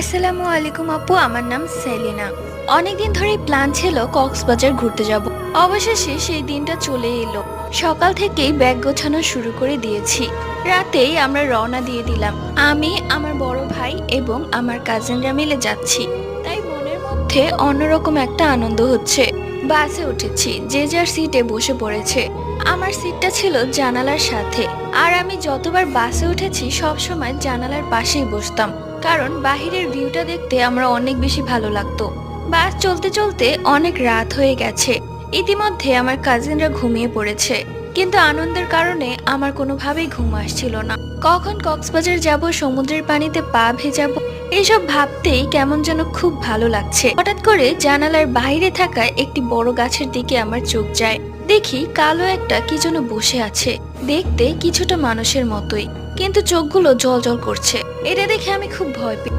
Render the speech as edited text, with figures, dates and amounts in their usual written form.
আসসালামু আলাইকুম আপু, আমার নাম সেলিনা। অনেকদিন ধরেই প্ল্যান ছিল কক্সবাজার ঘুরতে যাব। অবশেষে সেই দিনটা চলে এলো। সকাল থেকেই ব্যাগ গোছানো শুরু করে দিয়েছি। রাতেই আমরা রওনা দিয়ে দিলাম। আমি, আমার বড় ভাই এবং আমার কাজিনরা মিলে যাচ্ছি। তাই মনের মধ্যে অন্যরকম একটা আনন্দ হচ্ছে। বাসে উঠেছি, যে যার সিটে বসে পড়েছে। আমার সিটটা ছিল জানালার সাথে। আর আমি যতবার বাসে উঠেছি সবসময় জানালার পাশেই বসতাম, কারণ বাহিরের ভিউটা দেখতে আমার অনেক বেশি ভালো লাগতো। বাস চলতে চলতে অনেক রাত হয়ে গেছে। ইতিমধ্যে আমার কাজিনরা ঘুমিয়ে পড়েছে, কিন্তু আনন্দের কারণে আমার কোনোভাবেই ঘুম আসছিল না। কখন কক্সবাজার যাব, সমুদ্রের পানিতে পা ভেজাবো, এসব ভাবতেই কেমন যেন খুব ভালো লাগছে। হঠাৎ করে জানালার বাইরে থাকা একটি বড় গাছের দিকে আমার চোখ যায়। দেখি কালো একটা কি যেন বসে আছে, দেখতে কিছুটা মানুষের মতোই, কিন্তু চোখগুলো জল জল করছে। এটা দেখে আমি খুব ভয় পেয়ে